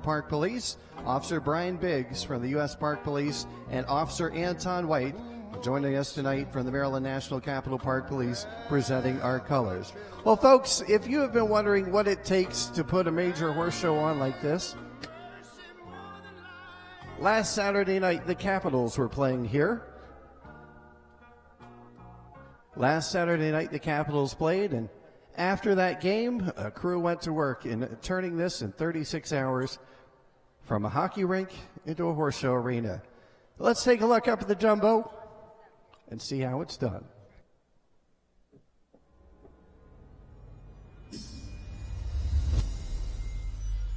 Park Police, Officer Brian Biggs from the U.S. Park Police, and Officer Anton White joining us tonight from the Maryland National Capitol Park Police, presenting our colors. Well, folks, if you have been wondering what it takes to put a major horse show on like this, last Saturday night the Capitals were playing here. Last Saturday night the Capitals played, and after that game, a crew went to work in turning this in 36 hours from a hockey rink into a horse show arena. Let's take a look up at the Jumbo and see how it's done.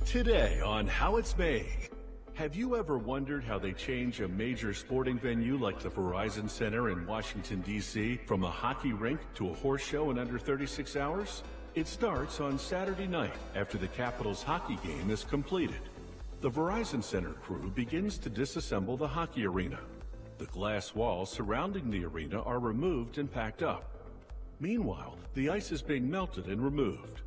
Today on How It's Made. Have you ever wondered how they change a major sporting venue like the Verizon Center in Washington, D.C. from a hockey rink to a horse show in under 36 hours? It starts on Saturday night after the Capitals hockey game is completed. The Verizon Center crew begins to disassemble the hockey arena. The glass walls surrounding the arena are removed and packed up. Meanwhile, the ice is being melted and removed.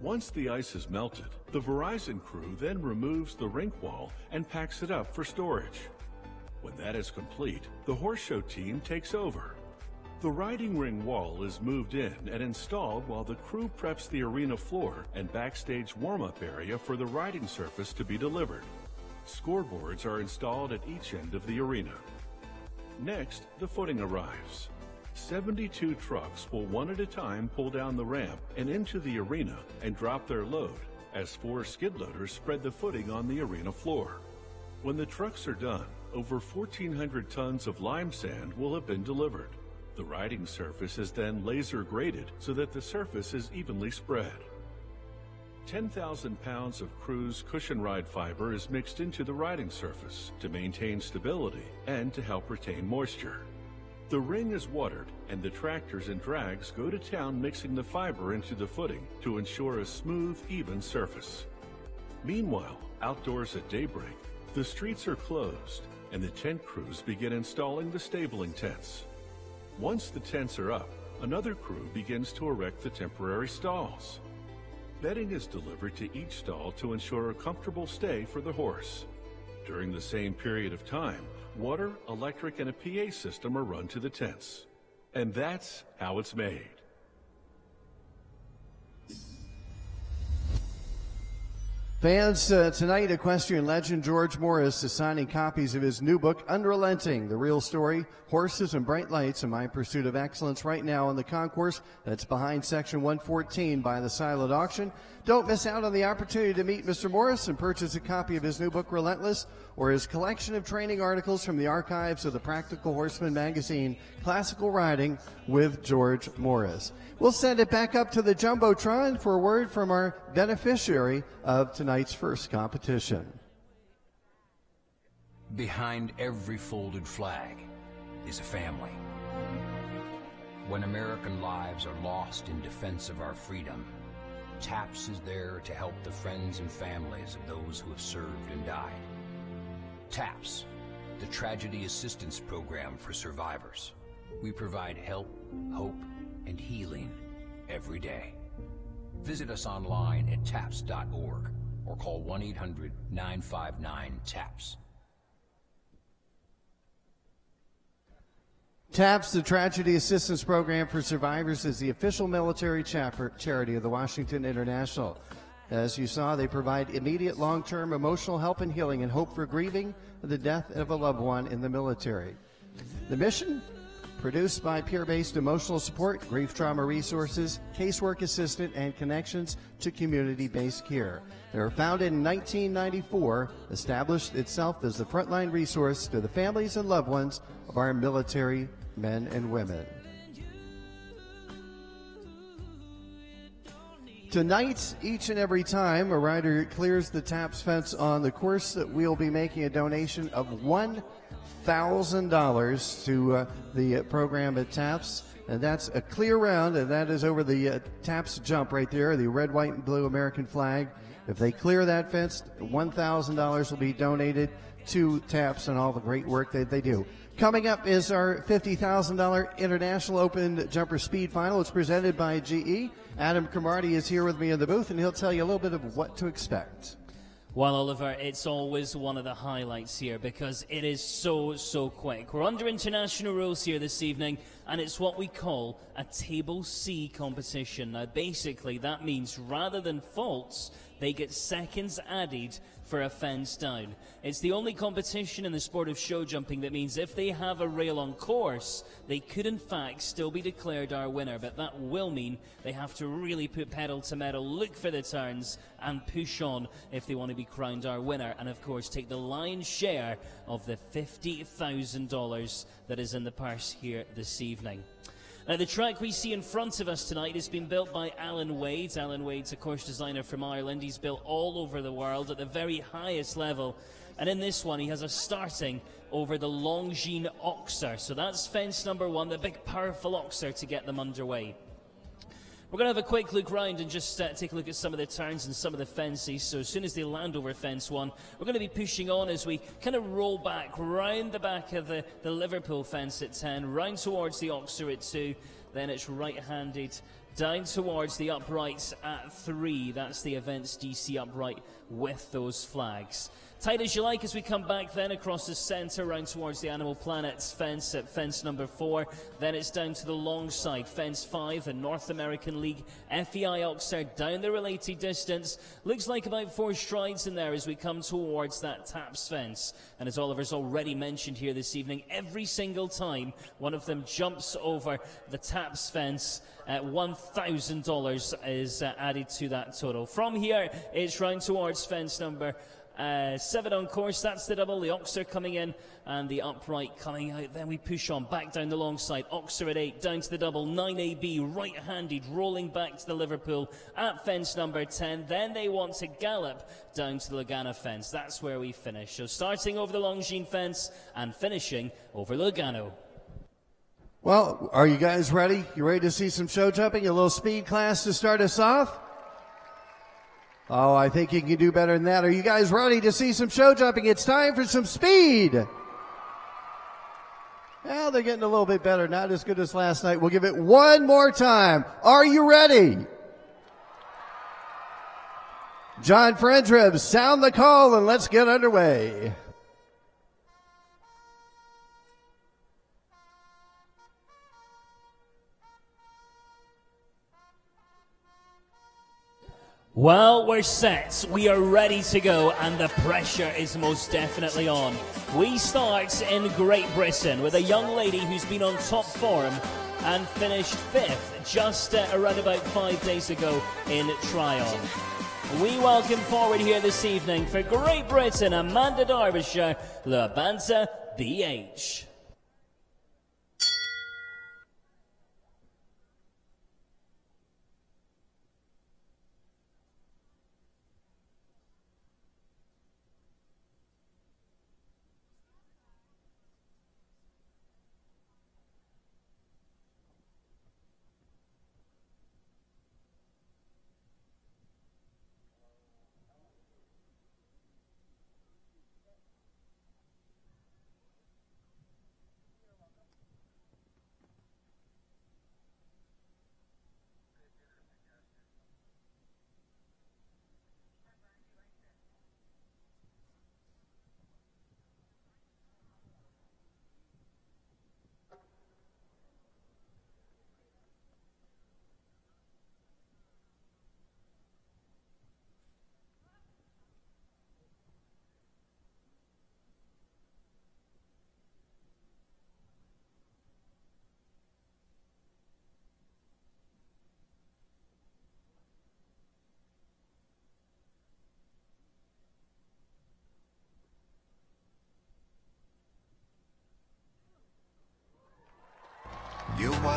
Once the ice is melted, the Verizon crew then removes the rink wall and packs it up for storage. When that is complete, the horse show team takes over. The riding ring wall is moved in and installed while the crew preps the arena floor and backstage warm-up area for the riding surface to be delivered. Scoreboards are installed at each end of the arena. Next, the footing arrives. 72 trucks will one at a time pull down the ramp and into the arena and drop their load as 4 skid loaders spread the footing on the arena floor. When the trucks are done, over 1,400 tons of lime sand will have been delivered. The riding surface is then laser graded so that the surface is evenly spread. 10,000 pounds of Crew's cushion ride fiber is mixed into the riding surface to maintain stability and to help retain moisture. The ring is watered, and the tractors and drags go to town mixing the fiber into the footing to ensure a smooth, even surface. Meanwhile, outdoors at daybreak, the streets are closed, and the tent crews begin installing the stabling tents. Once the tents are up, another crew begins to erect the temporary stalls. Bedding is delivered to each stall to ensure a comfortable stay for the horse. During the same period of time, water, electric, and a PA system are run to the tents. And that's how it's made. Fans, tonight equestrian legend George Morris is signing copies of his new book, Unrelenting, The Real Story, Horses and Bright Lights in My Pursuit of Excellence, right now in the concourse that's behind Section 114 by the silent auction. Don't miss out on the opportunity to meet Mr. Morris and purchase a copy of his new book, Relentless, or his collection of training articles from the archives of the Practical Horseman magazine, Classical Riding with George Morris. We'll send it back up to the Jumbotron for a word from our beneficiary of tonight's first competition. Behind every folded flag is a family. When American lives are lost in defense of our freedom, TAPS is there to help the friends and families of those who have served and died. TAPS, the Tragedy Assistance Program for Survivors. We provide help, hope, and healing every day. Visit us online at TAPS.org or call 1-800-959-TAPS. TAPS, the Tragedy Assistance Program for Survivors, is the official military charity of the Washington International. As you saw, they provide immediate long-term emotional help and healing and hope for grieving the death of a loved one in the military. The mission? Produced by peer-based emotional support, grief trauma resources, casework assistance, and connections to community-based care. They were founded in 1994, established itself as the frontline resource to the families and loved ones of our military men and women. Tonight, each and every time a rider clears the TAPS fence on the course, that we'll be making a donation of $1,000 to the program at TAPS. And that's a clear round, and that is over the TAPS jump right there, the red, white, and blue American flag. If they clear that fence, $1,000 will be donated to TAPS and all the great work that they do. Coming up is our $50,000 International Open Jumper Speed Final. It's presented by GE. Adam Cromartie is here with me in the booth, and he'll tell you a little bit of what to expect. Well, Oliver, it's always one of the highlights here because it is so quick. We're under international rules here this evening, and it's what we call a Table C competition. Now, basically, that means rather than faults, they get seconds added for a fence down. It's the only competition in the sport of show jumping that means if they have a rail on course, they could in fact still be declared our winner, but that will mean they have to really put pedal to metal, look for the turns, and push on if they want to be crowned our winner, and of course take the lion's share of the $50,000 that is in the purse here this evening. Now, the track we see in front of us tonight has been built by Alan Wade. Alan Wade's a course designer from Ireland. He's built all over the world at the very highest level. And in this one, he has us starting over the Longines FEI. So that's fence number one, the big powerful FEI to get them underway. We're going to have a quick look round and just take a look at some of the turns and some of the fences. So as soon as they land over fence one, we're going to be pushing on as we kind of roll back round the back of the Liverpool fence at 10, round towards the FEI at 2, then it's right-handed down towards the uprights at 3. That's the Events DC upright with those flags. Tight as you like as we come back then across the centre round towards the Animal Planets fence at fence number 4. Then it's down to the long side, fence 5, the North American League FEI FEI down the related distance. Looks like about 4 strides in there as we come towards that TAPS fence. And as Oliver's already mentioned here this evening, every single time one of them jumps over the TAPS fence, $1,000 is added to that total. From here, it's round towards fence number 7 on course. That's the double, the FEI coming in and the upright coming out. Then we push on back down the long side, FEI at 8 down to the double, 9AB right-handed rolling back to the Liverpool at fence number 10. Then they want to gallop down to the Lugano fence. That's where we finish. So starting over the Longines fence and finishing over Lugano. Well, are you guys ready? You ready to see some show jumping? A little speed class to start us off? Oh, I think you can do better than that. Are you guys ready to see some show jumping? It's time for some speed. Well, they're getting a little bit better. Not as good as last night. We'll give it one more time. Are you ready? John Friendrib, sound the call and let's get underway. Well, we're set, we are ready to go, and the pressure is most definitely on. We start in Great Britain with a young lady who's been on top form and finished 5th just around about 5 days ago in Tryon. We welcome forward here this evening for Great Britain, Amanda DERBYSHIRE, Le Banter BH.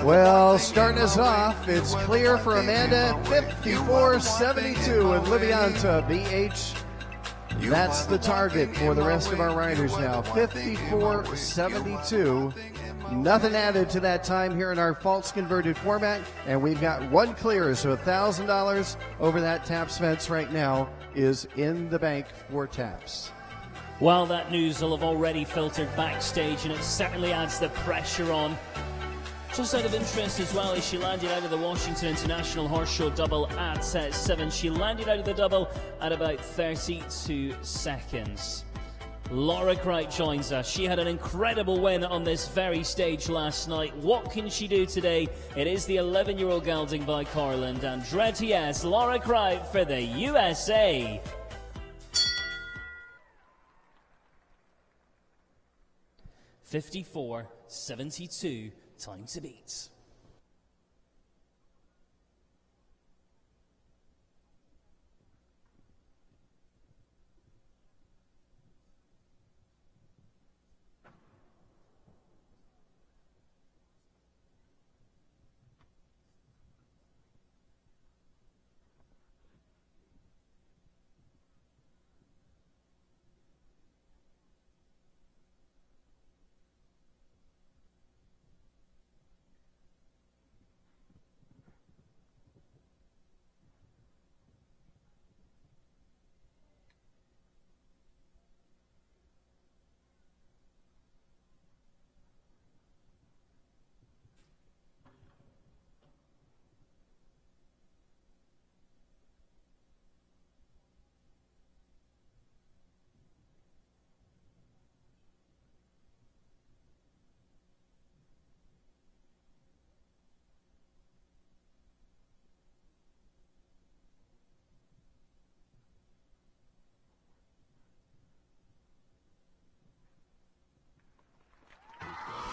Well, starting us off, it's clear for Amanda, 54.72 with Livianta BH. That's the target for the rest of our riders now, 54.72. Nothing added to that time here in our false converted format, and we've got one clear, so $1,000 over that TAPS fence right now is in the bank for TAPS. Well, that news will have already filtered backstage, and it certainly adds the pressure on Just out of interest as well, as she landed out of the Washington International Horse Show double at 7, she landed out of the double at about 32 seconds. Laura Cricht joins us. She had an incredible win on this very stage last night. What can she do today? It is the 11-year-old gelding by Corland. Andretti S. Laura Cricht for the USA. (54.72) time to beat.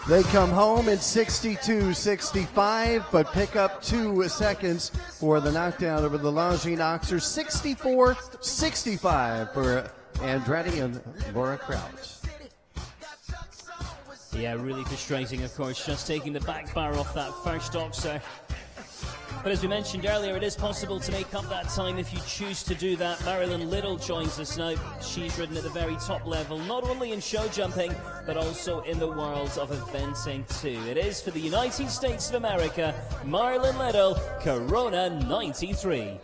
They come home in 62-65, but pick up 2 seconds for the knockdown over the Longines Oxers. 64-65 for Andretti and Laura Cricht. Yeah, really frustrating, of course, just taking the back bar off that first Oxer. But as we mentioned earlier, it is possible to make up that time if you choose to do that. Marilyn Little joins us now. She's ridden at the very top level, not only in show jumping, but also in the world of eventing too. It is for the United States of America, Marilyn Little, Corona 93.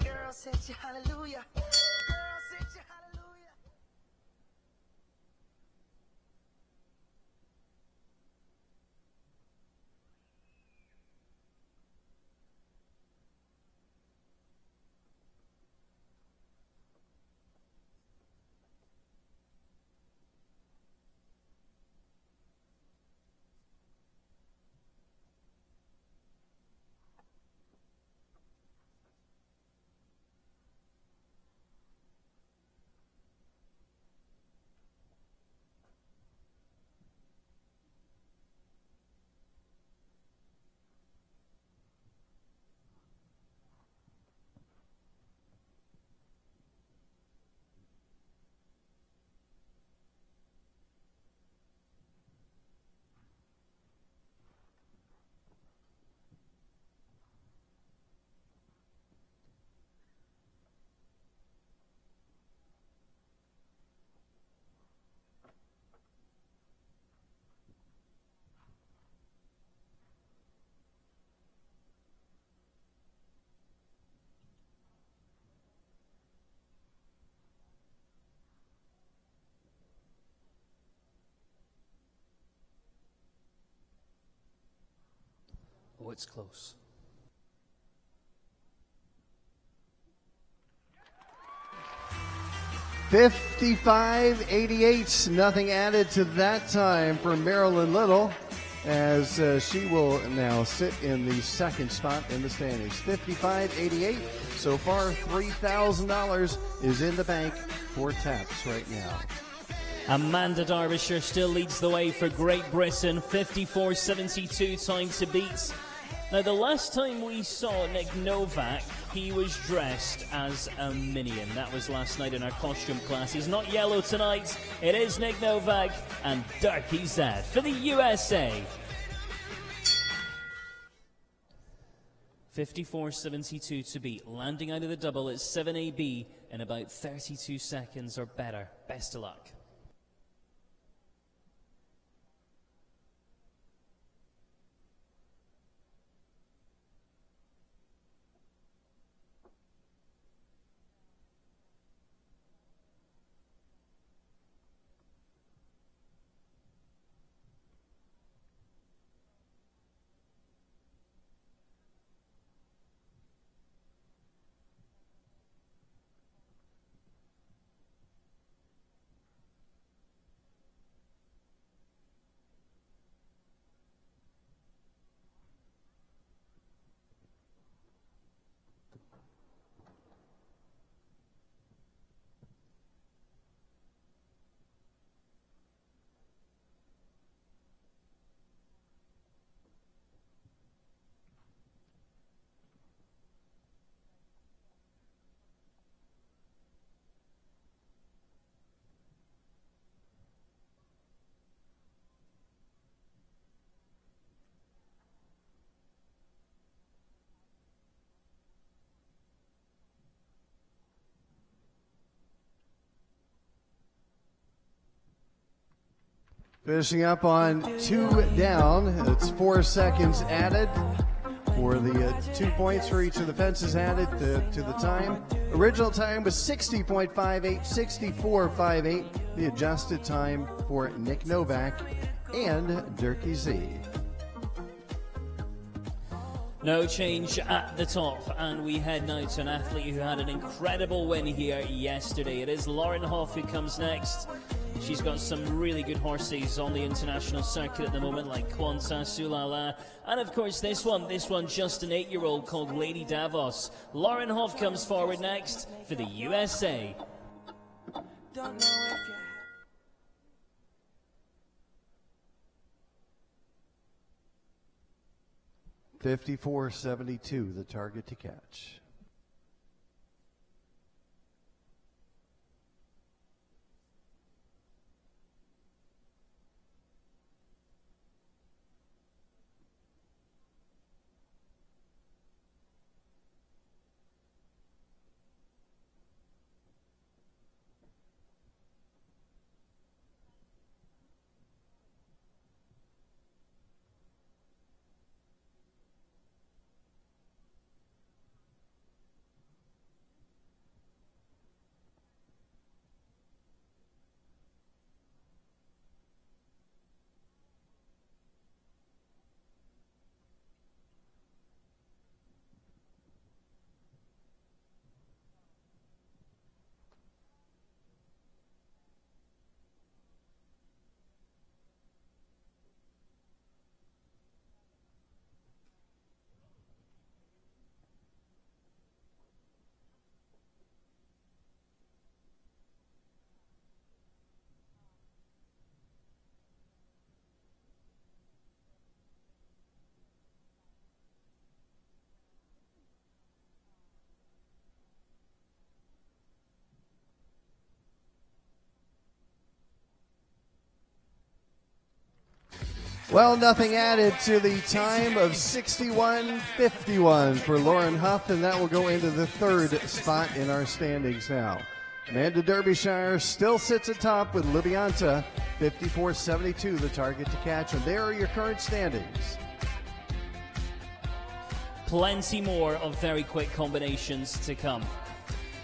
Oh, it's close. $55.88, nothing added to that time for Marilyn Little, as she will now sit in the second spot in the standings. $55.88. So far, $3,000 is in the bank for Taps right now. Amanda DERBYSHIRE still leads the way for Great Britain. 54.72 time to beat. Now, the last time we saw Nick Novak, he was dressed as a minion. That was last night in our costume class. He's not yellow tonight. It is Nick Novak and Darky Zad for the USA. 54.72 to beat. Landing out of the double at 7AB in about 32 seconds or better. Best of luck. Finishing up on 2 down. It's 4 seconds added for the 2 points for each of the fences added to the time. Original time was 60.58, 64.58. The adjusted time for Nick Novak and Dirkie Z. No change at the top, and we head now to an athlete who had an incredible win here yesterday. It is Lauren Hough who comes next. She's got some really good horses on the international circuit at the moment, like Quanta, Sulala, and of course this one just an 8-year-old called Lady Davos. Lauren Hough comes forward next for the USA. Don't know if 54.72, the target to catch. Well, nothing added to the time of 61.51 for Lauren Hough, and that will go into the 3rd spot in our standings now. Amanda Derbyshire still sits atop with Ljubov 54.72, the target to catch, and there are your current standings. Plenty more of very quick combinations to come.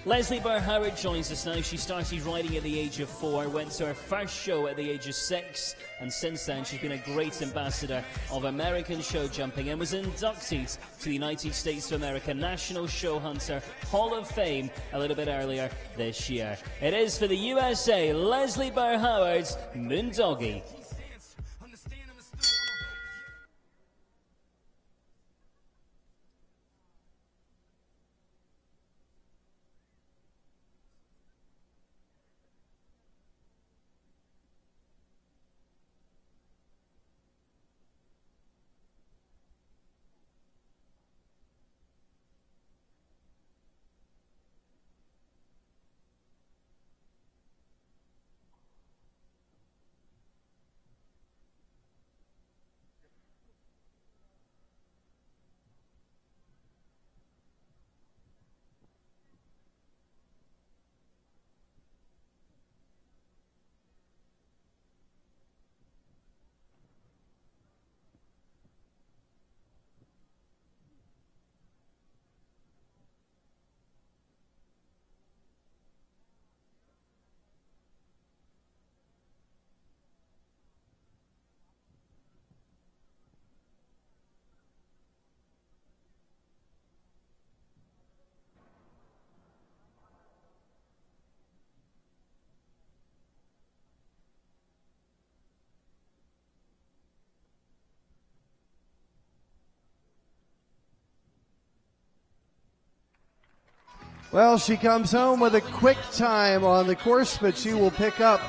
Leslie BURR-HOWARD joins us now. She started riding at the age of 4, went to her first show at the age of 6, and since then she's been a great ambassador of American show jumping and was inducted to the United States of America National Show Hunter Hall of Fame a little bit earlier this year. It is for the USA, Leslie BURR-HOWARD's Moondoggie. Well, she comes home with a quick time on the course, but she will pick up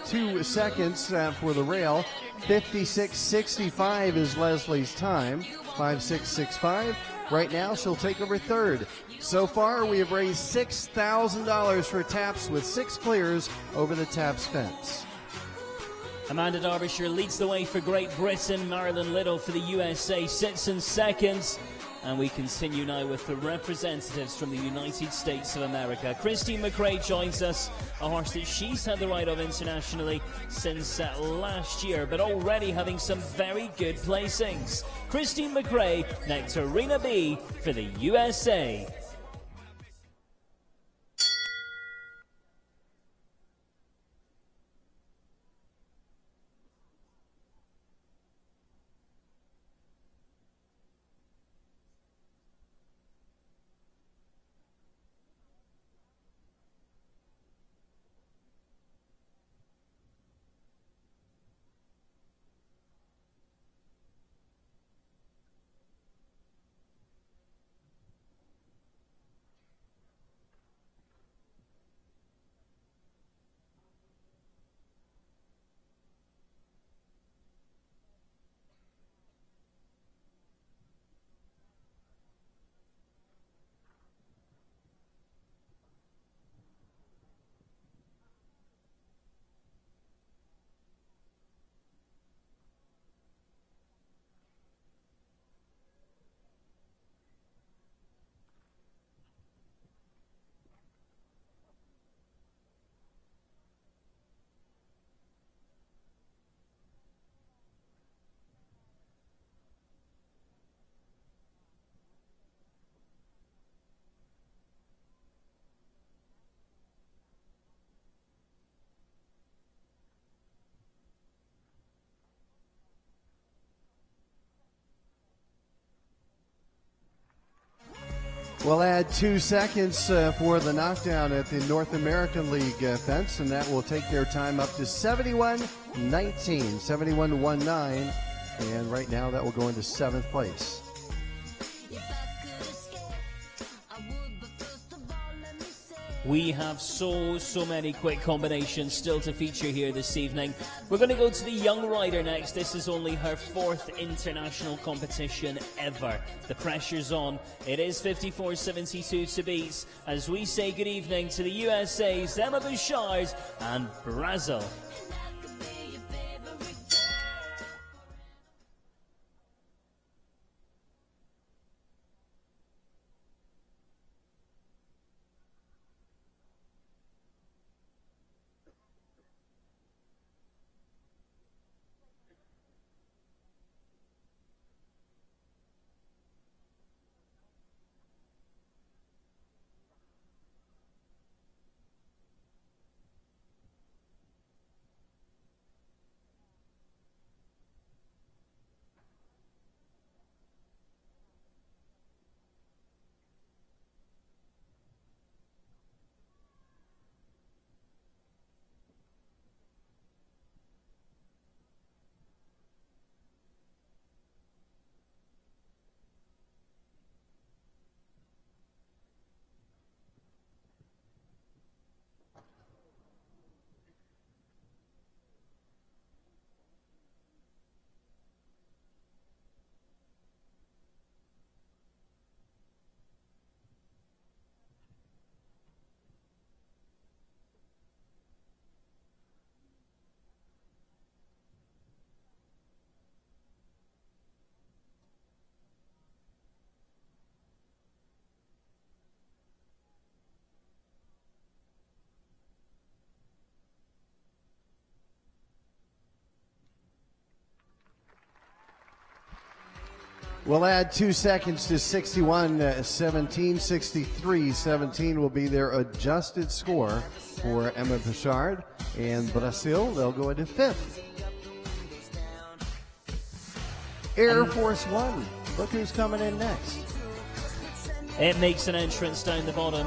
2 seconds for the rail. 56.65 is Leslie's time, 56.65. Right now, she'll take over 3rd. So far, we have raised $6,000 for TAPS with 6 clears over the TAPS fence. Amanda Derbyshire leads the way for Great Britain. Marilyn Little for the USA sits in 2nd. And we continue now with the representatives from the United States of America. Christine McRae joins us, a horse that she's had the ride of internationally since last year, but already having some very good placings. Christine McRae, Nectarina B for the USA. We'll add 2 seconds for the knockdown at the North American League fence, and that will take their time up to 71-19, 71-19, and right now that will go into 7th place. We have so many quick combinations still to feature here this evening. We're going to go to the young rider next. This is only her 4th international competition ever. The pressure's on. It is 54.72 to beat as we say good evening to the USA's Emma Bouchard and Brasil. We'll add 2 seconds to 61-17. 63-17 will be their adjusted score for Emma Bouchard. And Brasil, they'll go into 5th. Air Force One, look who's coming in next. It makes an entrance down the bottom.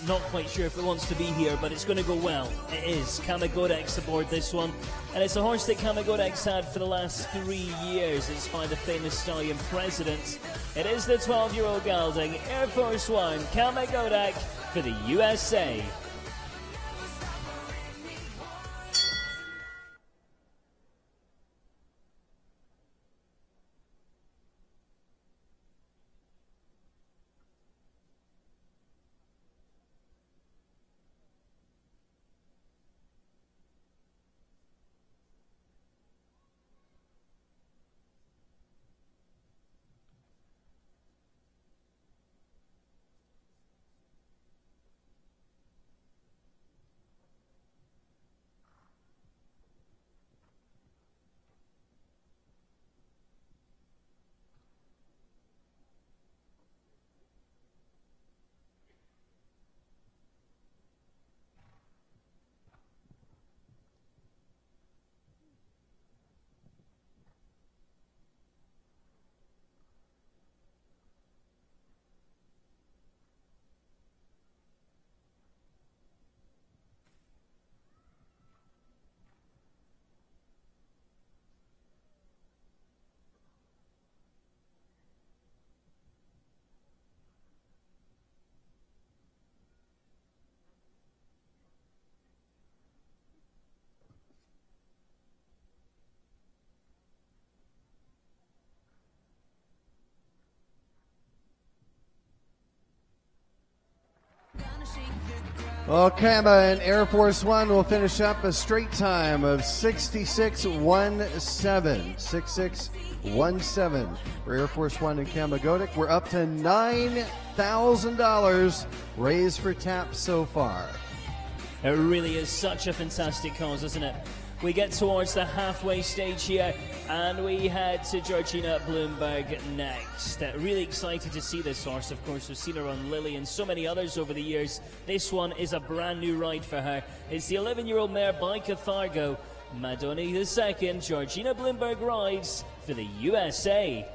Not quite sure if it wants to be here, but it's going to go well. It is. GODEK's aboard this one. And it's a horse that GODEK's had for the last 3 years. It's by the famous stallion President. It is the 12-year-old gelding, Air Force One, GODEK for the USA. Well, Kama and Air Force One will finish up a straight time of 66.17. 66.17 for Air Force One and Kama GODEK. We're up to $9,000 raised for TAPS so far. It really is such a fantastic cause, isn't it? We get towards the halfway stage here, and we head to Georgina Bloomberg next. Really excited to see this horse. Of course, we've seen her on Lily and so many others over the years. This one is a brand new ride for her. It's the 11-year-old mare by Cathargo. Madoni II, Georgina Bloomberg rides for the USA.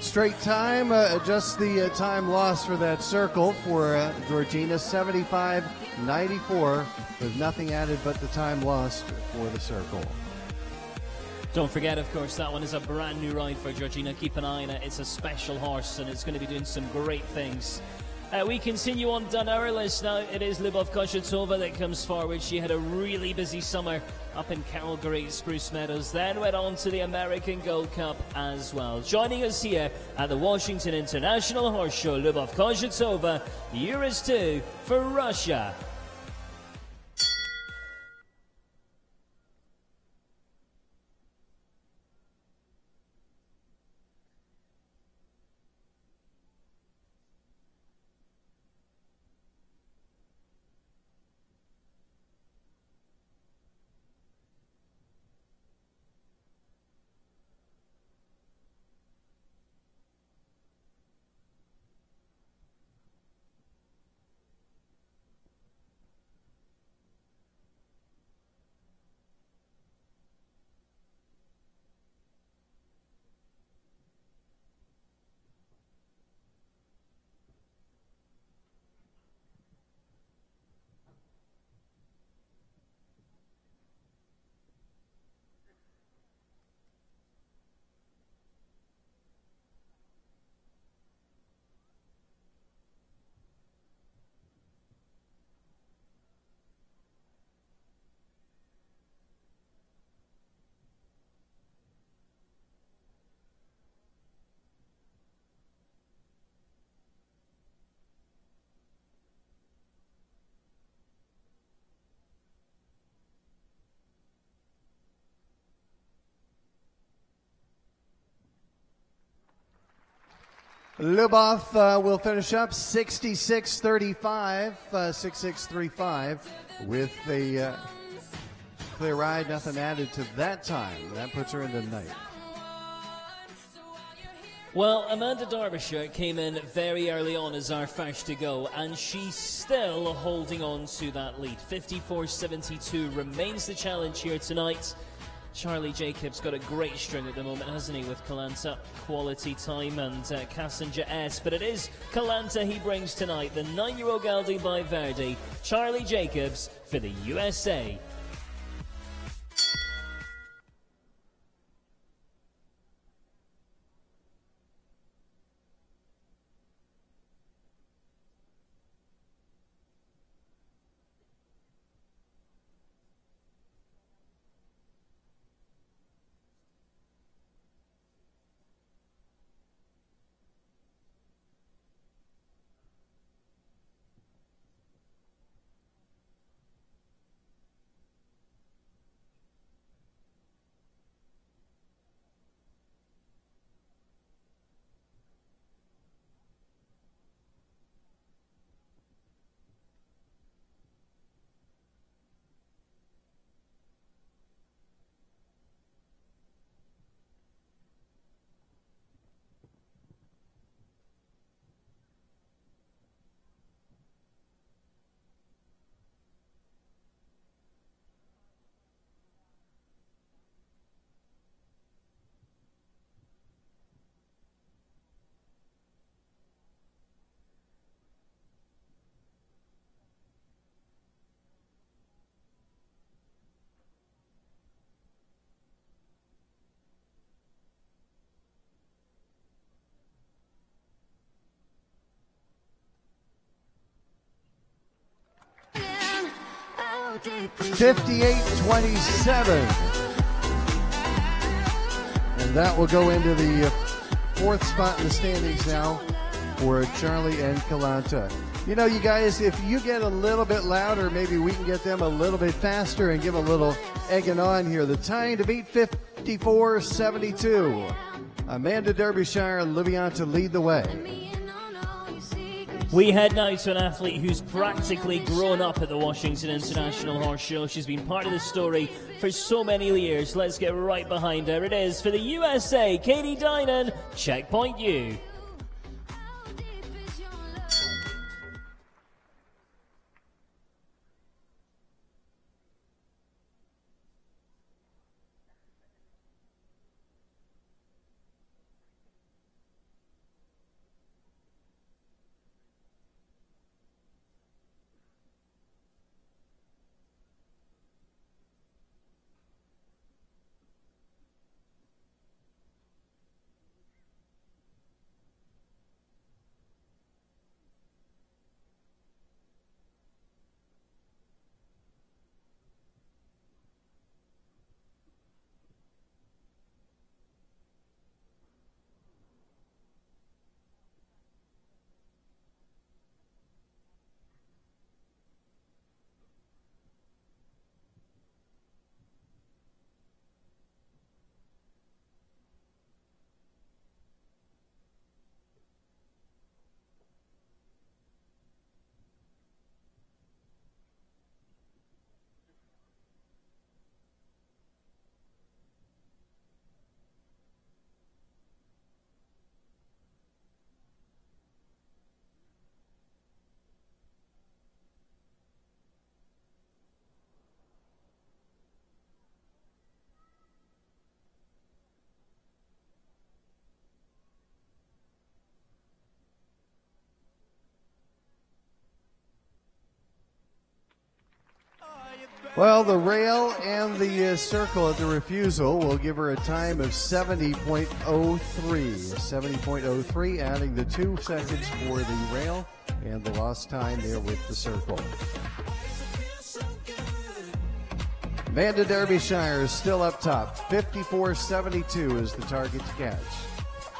Straight time, just the time lost for that circle for Georgina, 75.94, with nothing added but the time lost for the circle. Don't forget, of course, that one is a brand new ride for Georgina. Keep an eye on it. It's a special horse, and it's going to be doing some great things. We continue on down our list now. It is Ljubov KOCHETOVA that comes forward. She had a really busy summer up in Carroll Great Spruce Meadows, then went on to the American Gold Cup as well. Joining us here at the Washington International Horse Show, Ljubov KOCHETOVA, Euros 2 for Russia. Ljubov will finish up 66.35, 66.35 with the clear ride, nothing added to that time. That puts her in the ninth. Well, Amanda DERBYSHIRE came in very early on as our first to go, and she's still holding on to that lead. 54.72 remains the challenge here tonight. Charlie Jacobs got a great string at the moment, hasn't he, with Kalanta, Quality Time, and Cassenger S. But it is Kalanta he brings tonight, the 9-year-old gelding by Verdi, Charlie Jacobs for the USA. $58.27, and that will go into the fourth spot in the standings now for Charlie and Kalanta. You know, you guys, if you get a little bit louder, maybe we can get them a little bit faster and give a little egging on here. The time to beat 54.72. Amanda DERBYSHIRE and Livianta lead the way. We head now to an athlete who's practically grown up at the Washington International Horse Show. She's been part of the story for so many years. Let's get right behind her. It is for the USA, Katie Dinan, Checkpoint U. Well, the rail and the circle at the refusal will give her a time of 70.03. 70.03, adding the 2 seconds for the rail and the lost time there with the circle. Amanda DERBYSHIRE is still up top. 54.72 is the target to catch.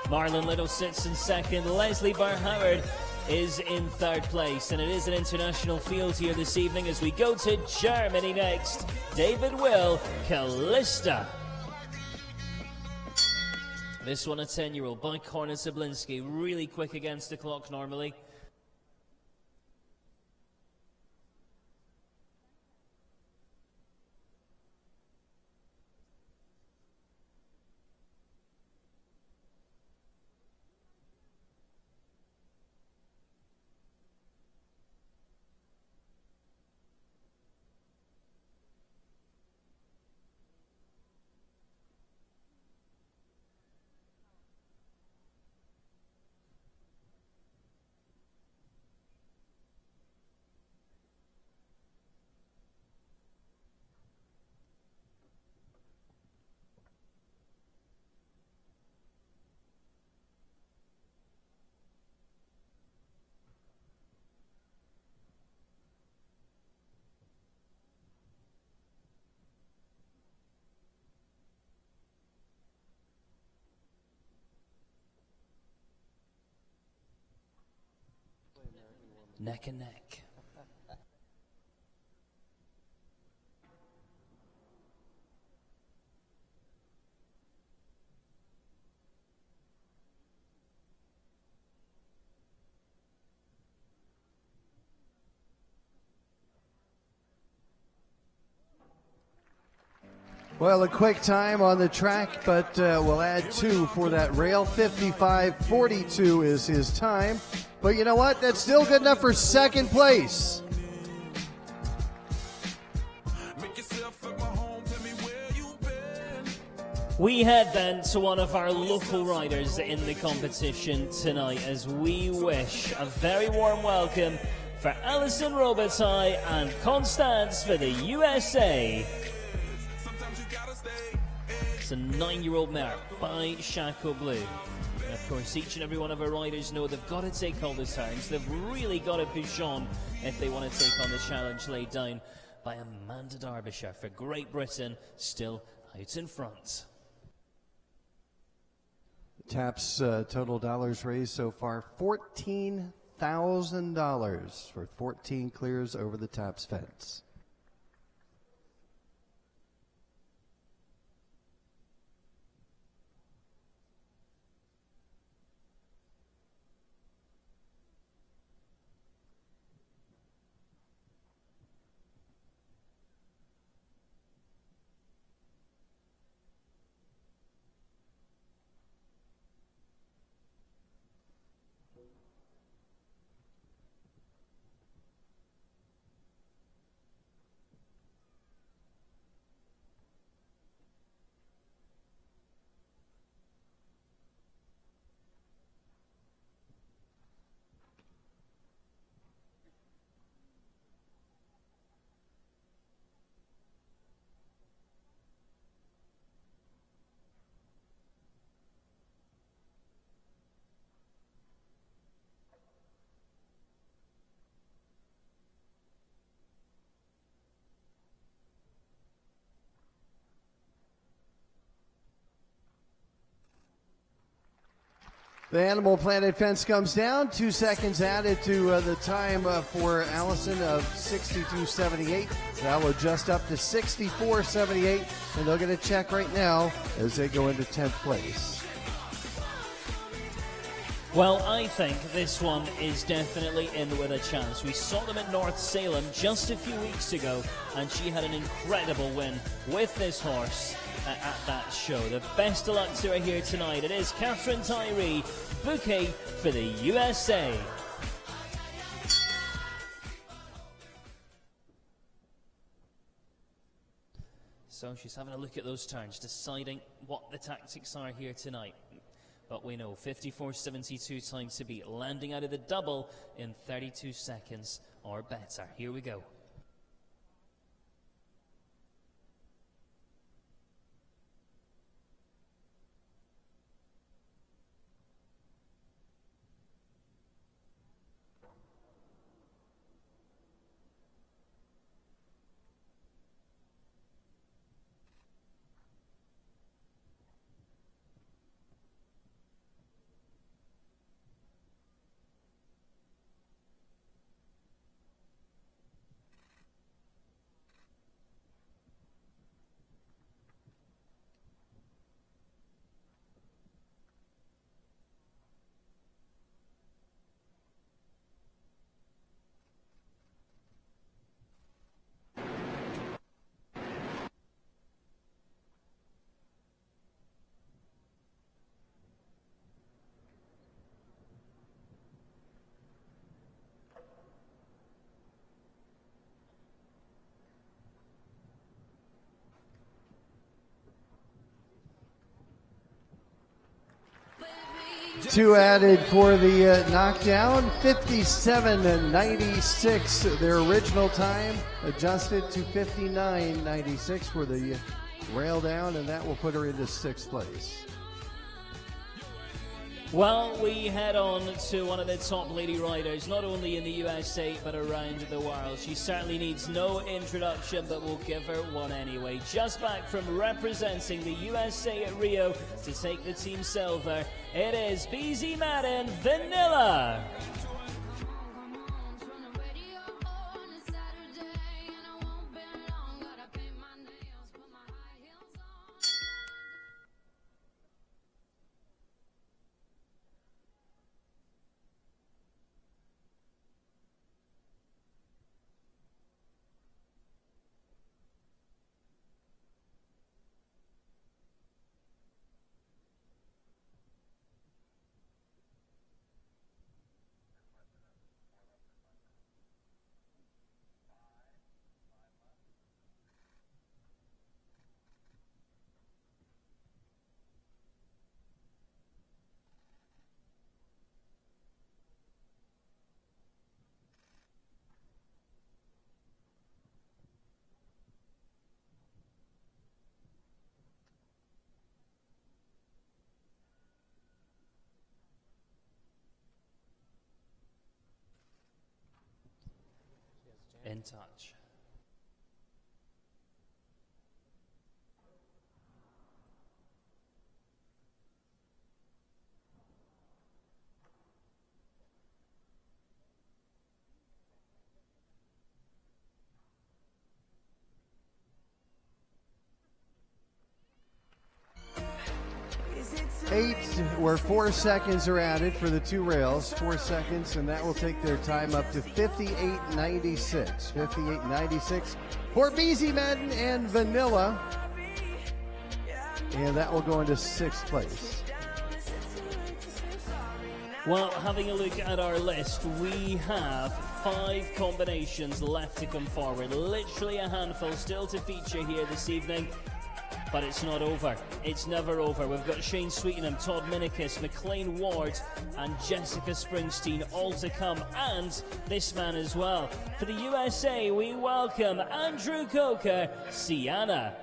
Marilyn Little sits in second. Leslie BURR-HOWARD is in third place, and it is an international field here this evening as we go to Germany next. David Will, Callista. This one a 10-year-old by Corner Zablinski, really quick against the clock normally. neck and neck. Well, a quick time on the track, but we'll add 2 for that rail. 55:42 is his time. But you know what? That's still good enough for second place. We head then to one of our local riders in the competition tonight as we wish a very warm welcome for Alison ROBITAILLE and Constance for the USA. It's a 9-year-old mare by Chaco Blue. And of course, each and every one of our riders know they've got to take all the turns. They've really got to push on if they want to take on the challenge laid down by Amanda DERBYSHIRE for Great Britain, still out in front. TAP's total dollars raised so far, $14,000 for 14 clears over the TAP's fence. The Animal Planet fence comes down. 2 seconds added to the time for Allison of 62.78. That will adjust up to 64.78, and they'll get a check right now as they go into 10th place. Well, I think this one is definitely in with a chance. We saw them at North Salem just a few weeks ago, and she had an incredible win with this horse at that show. The best of luck to her here tonight. It is Catherine TYREE, bouquet for the USA. So she's having a look at those turns, deciding what the tactics are here tonight. But we know 54.72 time to beat, landing out of the double in 32 seconds or better. Here we go. Two added for the knockdown, 57.96. Their original time adjusted to 59.96 for the rail down, and that will put her into 6th place. Well, we head on to one of the top lady riders, not only in the USA, but around the world. She certainly needs no introduction, but we'll give her one anyway. Just back from representing the USA at Rio to take the team silver, it is BZ MADDEN Vanilla. in touch. Where 4 seconds are added for the two rails, 4 seconds, and that will take their time up to 58.96. 58.96 for BZ Madden and Vanilla, and that will go into 6th place. Well, having a look at our list, we have 5 combinations left to come forward. Literally a handful still to feature here this evening. But it's not over. It's never over. We've got Shane Sweetnam, Todd Minikis, McLean Ward, and Jessica Springsteen all to come, and this man as well. For the USA, we welcome Andrew KOCHER, Sienna.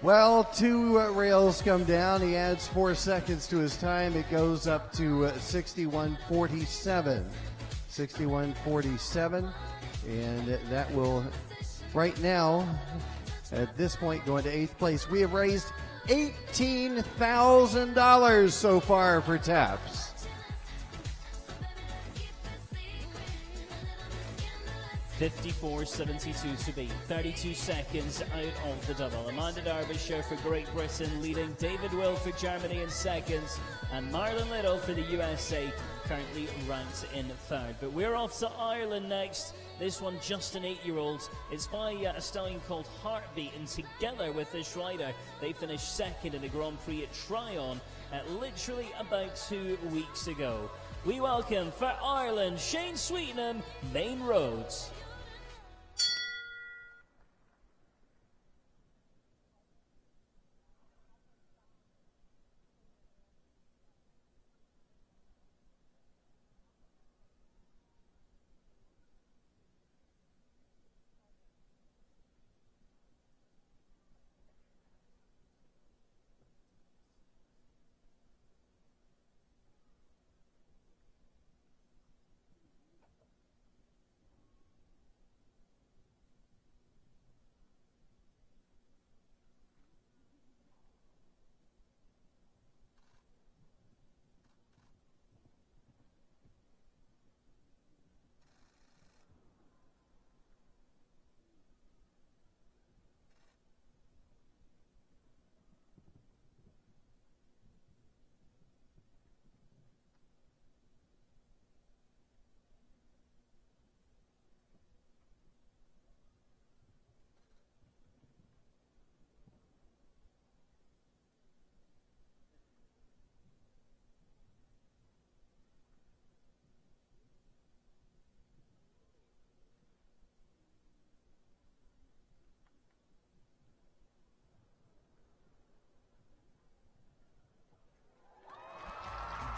Well, 2 rails come down. He adds 4 seconds to his time. It goes up to 61.47. 61.47. And that will, right now, at this point, go into 8th place. We have raised $18,000 so far for taps. $54.72 to beat. 32 seconds out of the double. Amanda DERBYSHIRE for Great Britain leading. David Will for Germany in seconds. And Marilyn Little for the USA currently ranked in 3rd. But we're off to Ireland next. This one just an 8-year-old. It's by a stallion called Heartbeat, and together with this rider, they finished 2nd in the Grand Prix at Tryon literally about 2 weeks ago. We welcome for Ireland, Shane Sweetnam, Main Roads.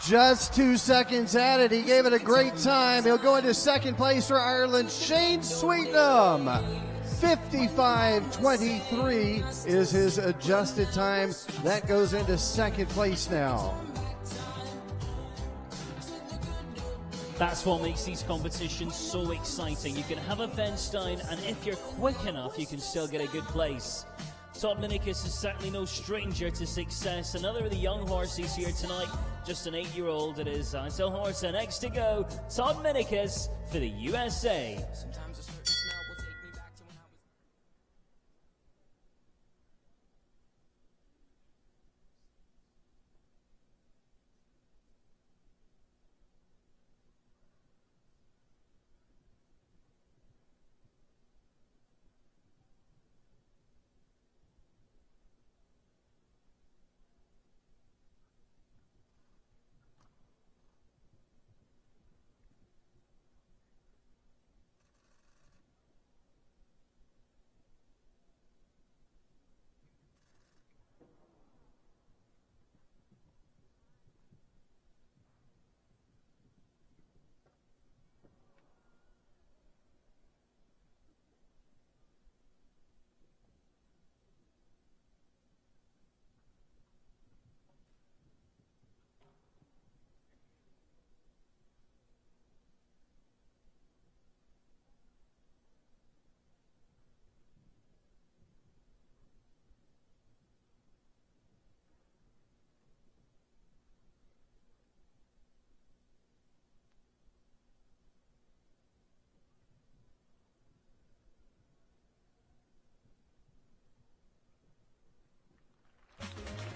Just 2 seconds added. He gave it a great time. He'll go into 2nd place for Ireland, Shane Sweetnam. 55:23 is his adjusted time. That goes into second place now. That's what makes these competitions so exciting. You can have a fence down, and if you're quick enough, you can still get a good place. Todd Minicus is certainly no stranger to success. Another of the young horses here tonight, just an 8-year-old. It is Untitled Horse, and next to go, Todd Minicus for the USA.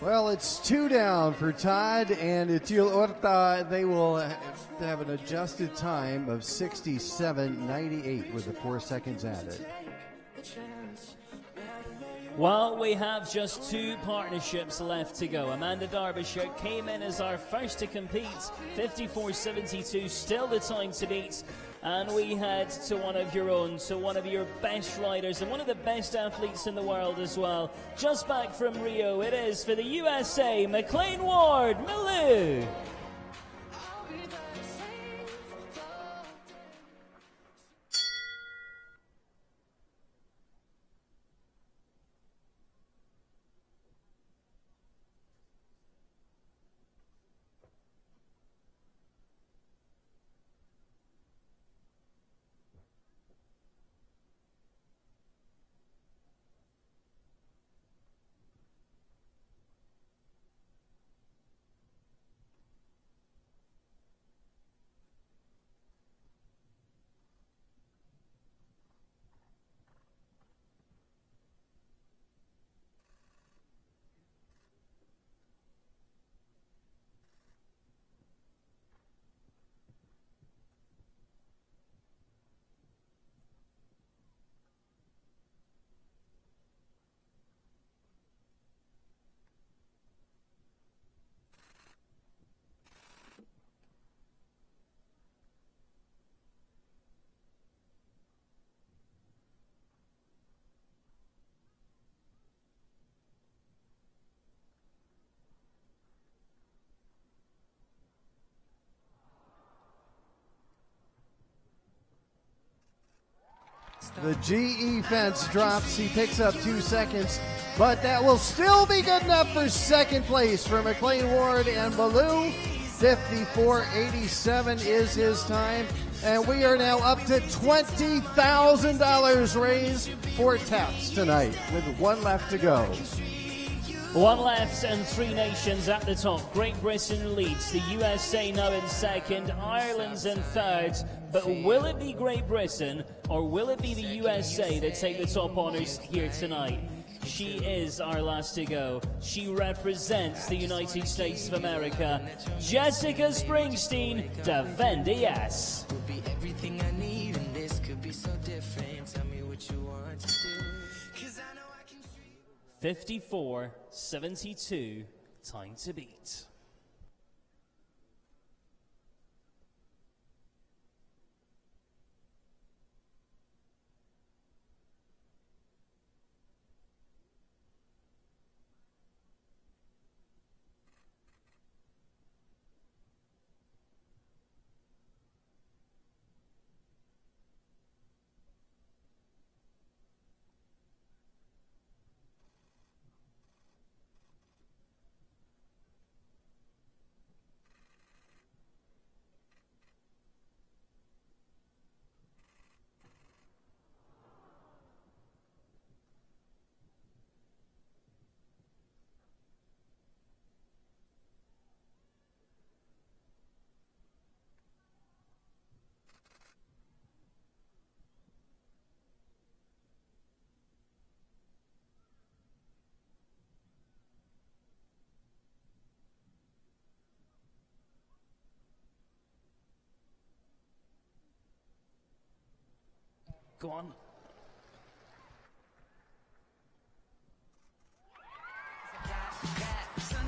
Well, it's 2 down for Todd and Etil Orta. They will have an adjusted time of 67:98 with the 4 seconds added. Well, we have just 2 partnerships left to go. Amanda DERBYSHIRE came in as our first to compete, 54:72, still the time to beat. And we head to one of your own, to one of your best riders and one of the best athletes in the world as well. Just back from Rio, it is for the USA, McLean Ward, Milou. The GE fence drops. He picks up 2 seconds, but that will still be good enough for second place for McLean Ward and Milou. 54:87 is his time, and we are now up to $20,000 raised for taps tonight with 1 left to go. 1 left and 3 nations at the top. Great Britain leads, the USA now in second, Ireland's in third. But will it be Great Britain or will it be the USA that take the top honors here tonight? She is our last to go. She represents the United States of America. Jessica Springsteen, defende yes. 54:72, time to beat. Go on.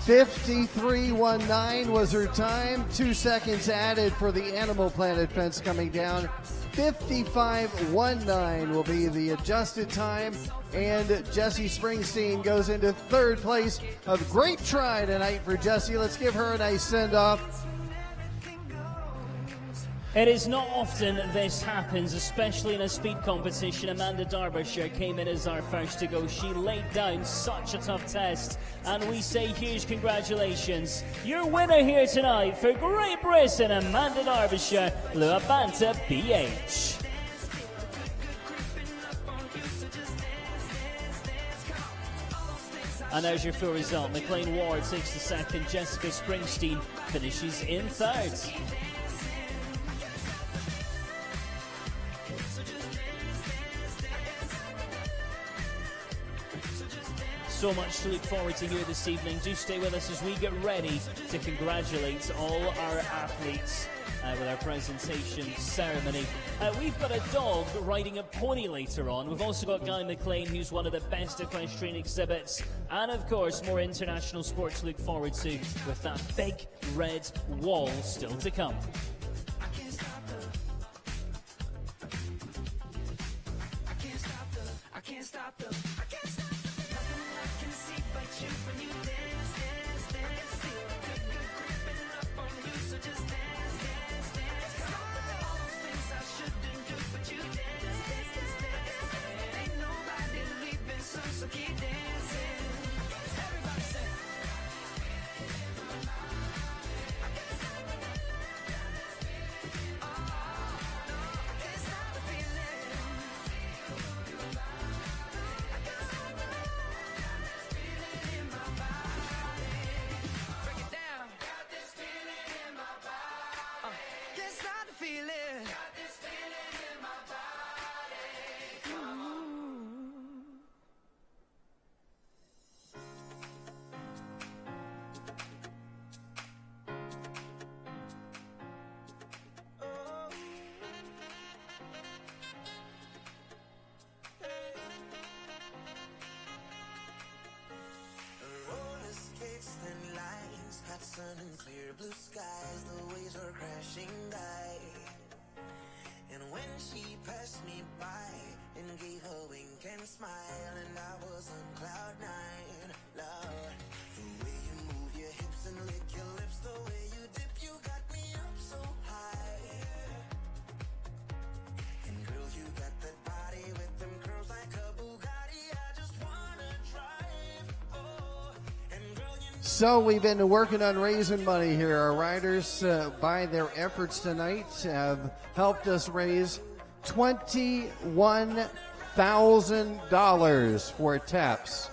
.53.19 was her time. 2 seconds added for the Animal Planet fence coming down. 55.19 will be the adjusted time. And Jessie Springsteen goes into third place. A great try tonight for Jessie. Let's give her a nice send-off. It is not often this happens, especially in a speed competition. Amanda DERBYSHIRE came in as our first to go. She laid down such a tough test, and we say huge congratulations. Your winner here tonight for Great Britain, Amanda DERBYSHIRE, Ljubov BH. And there's your full result. McLean Ward takes the second. Jessica Springsteen finishes in third. So much to look forward to here this evening. Do stay with us as we get ready to congratulate all our athletes with our presentation ceremony. We've got a dog riding a pony later on. We've also got Guy McLean, who's one of the best equestrian exhibits. And of course, more international sports to look forward to with that big red wall still to come. Sun and clear blue skies, the waves are crashing by. And when she passed me by and gave a wink and smile, and I was on cloud nine, Lord, the way you move your hips and lick your lips, the way you dip, you got me up so high. And girl, you got that body with them curls like a Bugatti, I just wanna drive. Oh, and girl, you So we've been working on raising money here. Our riders, by their efforts tonight, have helped us raise $21,000 for TAPS.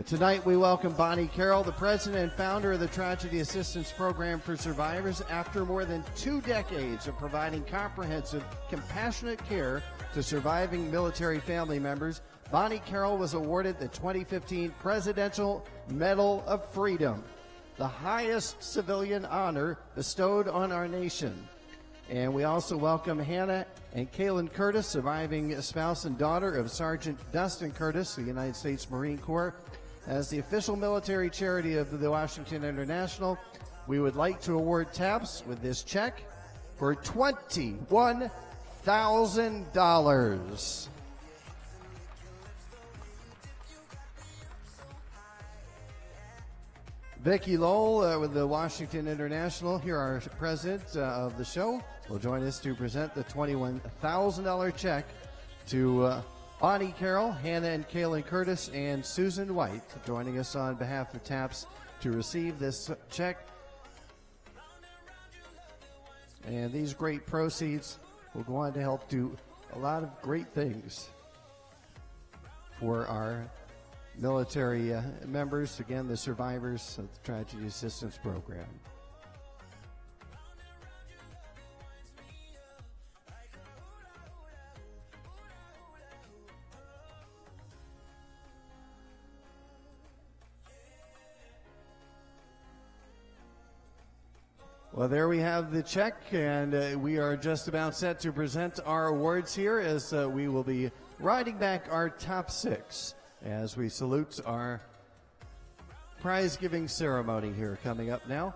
Tonight we welcome Bonnie Carroll, the president and founder of the Tragedy Assistance Program for Survivors. After more than 2 decades of providing comprehensive, compassionate care to surviving military family members, Bonnie Carroll was awarded the 2015 Presidential Medal of Freedom, the highest civilian honor bestowed on our nation. And we also welcome Hannah and Kaylin Curtis, surviving spouse and daughter of Sergeant Dustin Curtis, the United States Marine Corps. As the official military charity of the Washington International, we would like to award TAPS with this check for $21,000. Vicki Lowell with the Washington International, here our president of the show, will join us to present the $21,000 check to Bonnie Carroll, Hannah and Kaylin Curtis, and Susan White, joining us on behalf of TAPS to receive this check. And these great proceeds will go on to help do a lot of great things for our military members, again, the survivors of the Tragedy Assistance Program. Well, there we have the check, and we are just about set to present our awards here as we will be riding back our top 6 as we salute our prize-giving ceremony here coming up now.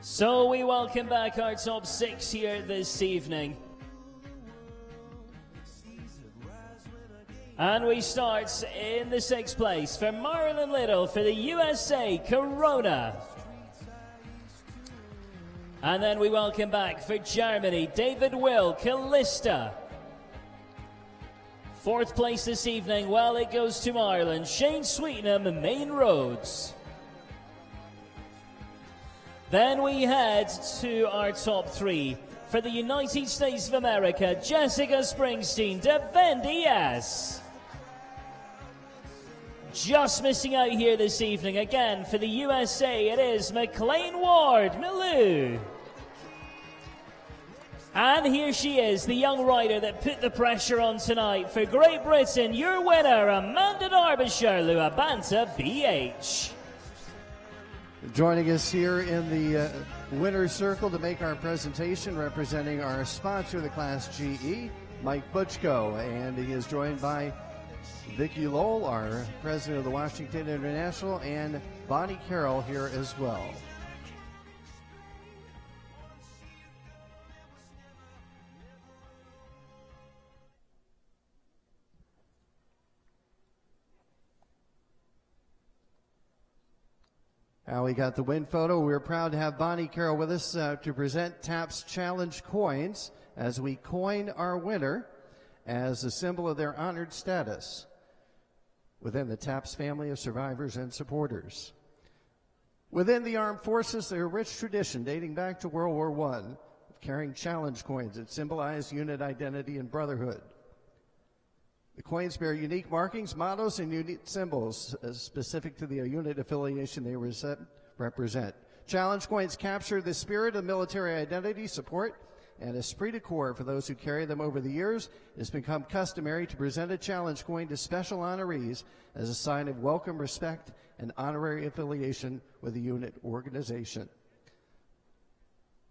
So we welcome back our top 6 here this evening. And we start in the 6th place for Marilyn Little for the USA, Corona. And then we welcome back for Germany, David Will, Callista. 4th place this evening, well, it goes to Ireland, Shane Sweetnam, Main Roads. Then we head to our top 3 for the United States of America, Jessica Springsteen, Defend ES. Just missing out here this evening, again for the USA, it is McLean Ward, Milou. And here she is, the young rider that put the pressure on tonight for Great Britain, your winner, Amanda DERBYSHIRE, Luabanta BH. Joining us here in the winner's circle to make our presentation, representing our sponsor of the Class GE, Mike Butchko, and he is joined by Vicki Lowell, our president of the Washington International, and Bonnie Carroll here as well. We got the win photo. We're proud to have Bonnie Carroll with us to present TAPS Challenge coins as we coin our winner as a symbol of their honored status within the TAPS family of survivors and supporters. Within the armed forces, there's a rich tradition dating back to World War I of carrying challenge coins that symbolize unit identity and brotherhood. The coins bear unique markings, mottos, and unique symbols specific to the unit affiliation they represent. Challenge coins capture the spirit of military identity, support, and esprit de corps for those who carry them. Over the years, it's become customary to present a challenge coin to special honorees as a sign of welcome, respect, and honorary affiliation with the unit organization.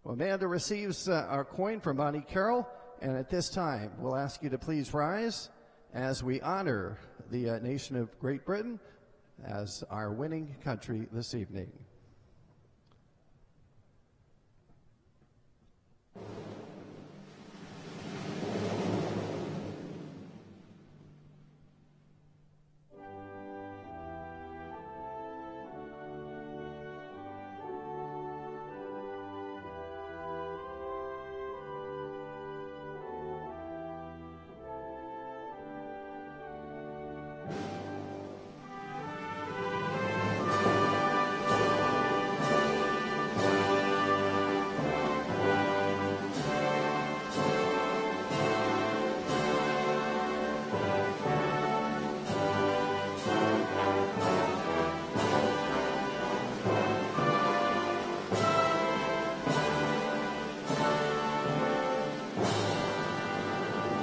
Well, Amanda receives our coin from Bonnie Carroll, and at this time, we'll ask you to please rise as we honor the nation of Great Britain as our winning country this evening.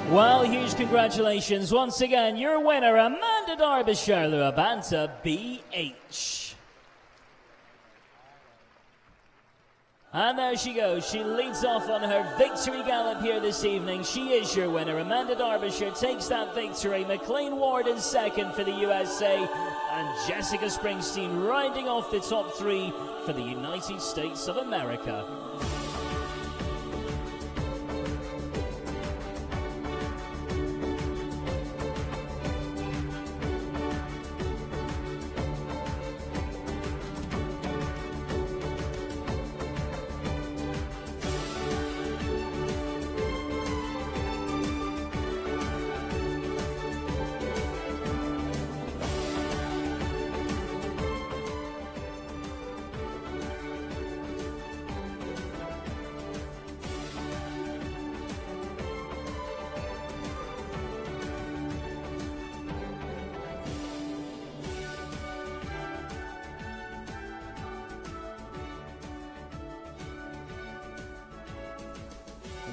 Well, huge congratulations once again. Your winner, Amanda DERBYSHIRE, Luabanta BH. And there she goes. She leads off on her victory gallop here this evening. She is your winner. Amanda DERBYSHIRE takes that victory. McLean Ward in second for the USA. And Jessica Springsteen riding off the top 3 for the United States of America.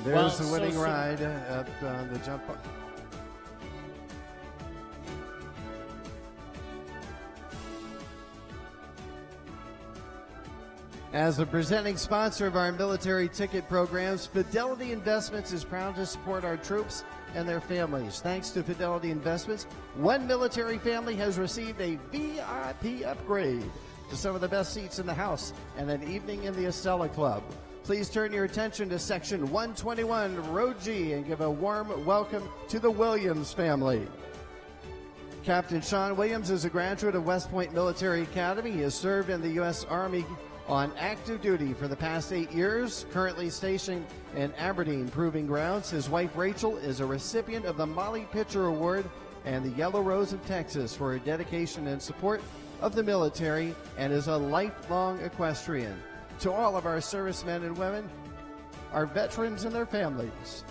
There's Well, the winning so- ride at the jump. As the presenting sponsor of our military ticket programs, Fidelity Investments is proud to support our troops and their families. Thanks to Fidelity Investments, one military family has received a VIP upgrade to some of the best seats in the house and an evening in the Acela Club. Please turn your attention to Section 121, Row G, and give a warm welcome to the Williams family. Captain Sean Williams is a graduate of West Point Military Academy. He has served in the U.S. Army on active duty for the past 8 years, currently stationed in Aberdeen Proving Grounds. His wife Rachel is a recipient of the Molly Pitcher Award and the Yellow Rose of Texas for her dedication and support of the military, and is a lifelong equestrian. To all of our servicemen and women, our veterans and their families,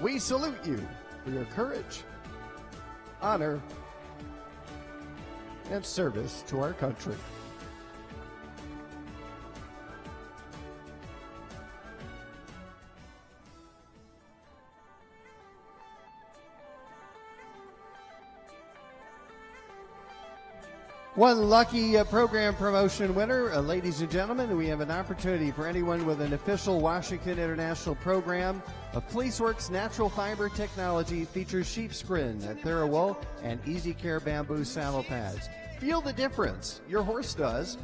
we salute you for your courage, honor, and service to our country. One lucky program promotion winner. Ladies and gentlemen, we have an opportunity for anyone with an official Washington International program of FleeceWorks natural fiber technology. Features sheepskin, ThyraWool, and Easy Care bamboo saddle pads. Feel the difference. Your horse does.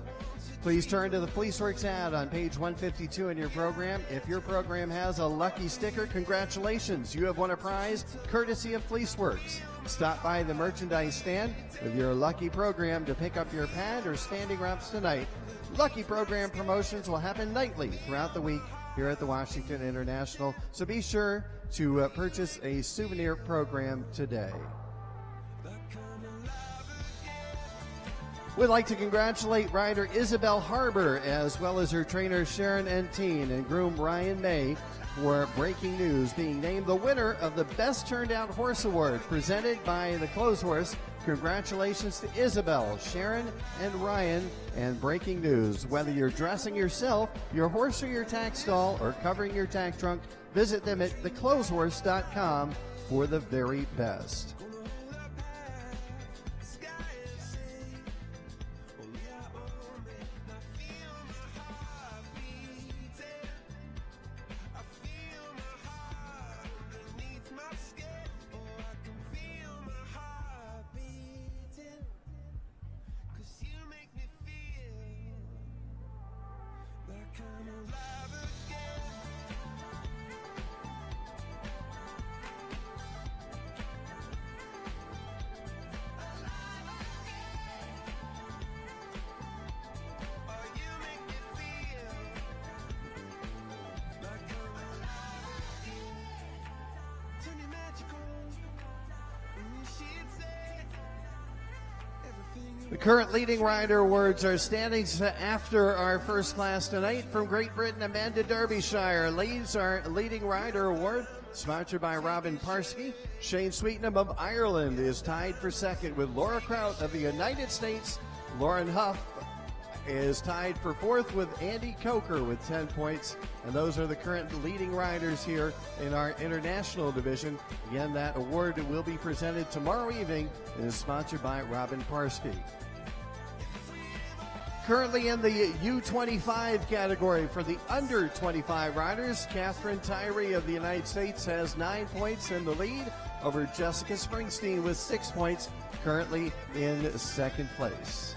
Please turn to the FleeceWorks ad on page 152 in your program. If your program has a lucky sticker, congratulations. You have won a prize courtesy of FleeceWorks. Stop by the merchandise stand with your lucky program to pick up your pad or standing wraps tonight. Lucky program promotions will happen nightly throughout the week here at the Washington International, so be sure to purchase a souvenir program today. We'd like to congratulate rider Isabel Harbor, as well as her trainer Sharon Entine and groom Ryan May, for breaking news, being named the winner of the Best Turned Out Horse Award presented by the Clothes Horse. Congratulations to Isabel, Sharon, and Ryan. And breaking news, whether you're dressing yourself, your horse, or your tack stall, or covering your tack trunk, visit them at theclotheshorse.com for the very best. The current leading rider awards are standings after our first class tonight. From Great Britain, Amanda Derbyshire leads our leading rider award, sponsored by Robin Parsky. Shane Sweetnam of Ireland is tied for second with Laura Kraut of the United States. Lauren Huff is tied for fourth with Andy Coker with 10 points. And those are the current leading riders here in our international division. Again, that award will be presented tomorrow evening and is sponsored by Robin Parsky. Currently in the U25 category for the under 25 riders, Catherine TYREE of the United States has 9 points in the lead over Jessica Springsteen with 6 points, currently in second place.